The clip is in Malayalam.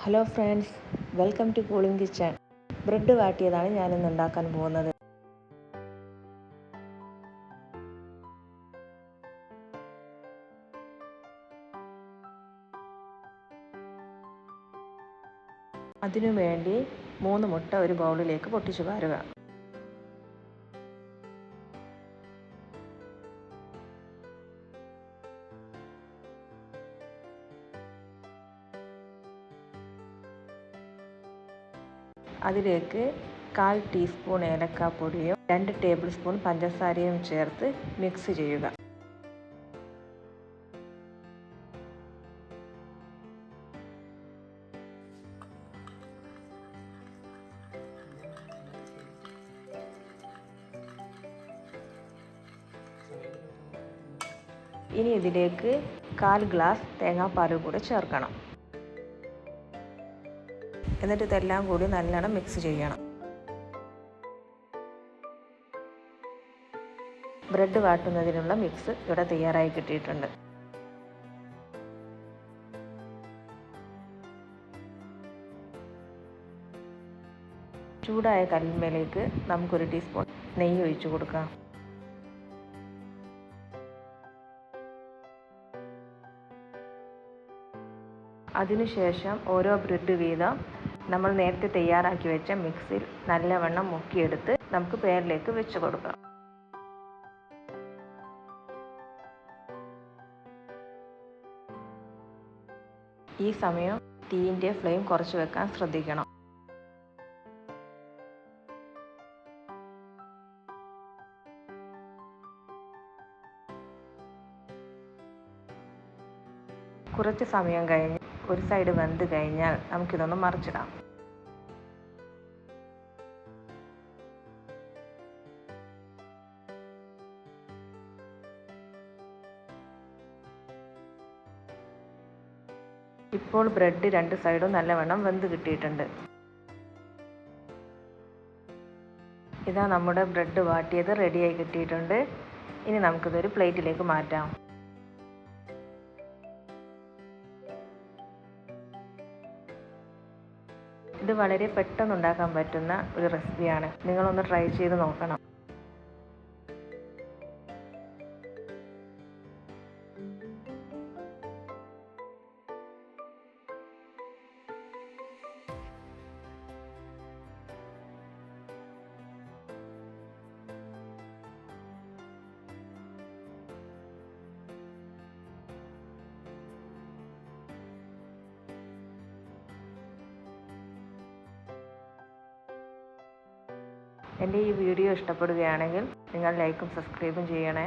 Hello friends, welcome to cooling kitchen. Bread വാട്ടിയതാണ് ഞാനിന്ന് ഉണ്ടാക്കാൻ പോകുന്നത്. അതിനുവേണ്ടി 3 മുട്ട ഒരു ബൗളിലേക്ക് പൊട്ടിച്ചു പാരുക. അതിലേക്ക് 1/4 ടീസ്പൂൺ ഏലക്കാപ്പൊടിയും 2 ടേബിൾ സ്പൂൺ പഞ്ചസാരയും ചേർത്ത് മിക്സ് ചെയ്യുക. ഇനി ഇതിലേക്ക് 1/4 ഗ്ലാസ് തേങ്ങാപ്പാൽ കൂടി ചേർക്കണം. എന്നിട്ട് ഇതെല്ലാം കൂടി നല്ലോണം മിക്സ് ചെയ്യണം. ബ്രെഡ് വാട്ടുന്നതിനുള്ള മിക്സ് ഇവിടെ തയ്യാറായി കിട്ടിയിട്ടുണ്ട്. ചൂടായ കല്ലിന്മേലേക്ക് നമുക്കൊരു ടീസ്പൂൺ നെയ്യ് ഒഴിച്ചു കൊടുക്കാം. അതിനുശേഷം ഓരോ ബ്രെഡ് വീതം നമ്മൾ നേരത്തെ തയ്യാറാക്കി വെച്ച മിക്സിൽ നല്ലവണ്ണം മുക്കിയെടുത്ത് നമുക്ക് പാനിലേക്ക് വെച്ച് കൊടുക്കാം. ഈ സമയം തീയിൻ്റെ ഫ്ലെയിം കുറച്ച് വെക്കാൻ ശ്രദ്ധിക്കണം. കുറച്ച് സമയം കഴിഞ്ഞ് ഒരു സൈഡ് വെന്ത് കഴിഞ്ഞാൽ നമുക്കിതൊന്ന് മറിച്ചിടാം. ഇപ്പോൾ ബ്രെഡ് 2 സൈഡും നല്ലവണ്ണം വെന്ത് കിട്ടിയിട്ടുണ്ട്. ഇതാ നമ്മുടെ ബ്രെഡ് വാട്ടിയത് റെഡിയായി കിട്ടിയിട്ടുണ്ട്. ഇനി നമുക്കിതൊരു പ്ലേറ്റിലേക്ക് മാറ്റാം. ഇത് വളരെ പെട്ടെന്ന് ഉണ്ടാക്കാൻ പറ്റുന്ന ഒരു റെസിപ്പിയാണ്. നിങ്ങളൊന്ന് ട്രൈ ചെയ്ത് നോക്കണം. എൻ്റെ ഈ വീഡിയോ ഇഷ്ടപ്പെടുകയാണെങ്കിൽ നിങ്ങൾ ലൈക്കും സബ്സ്ക്രൈബും ചെയ്യണേ.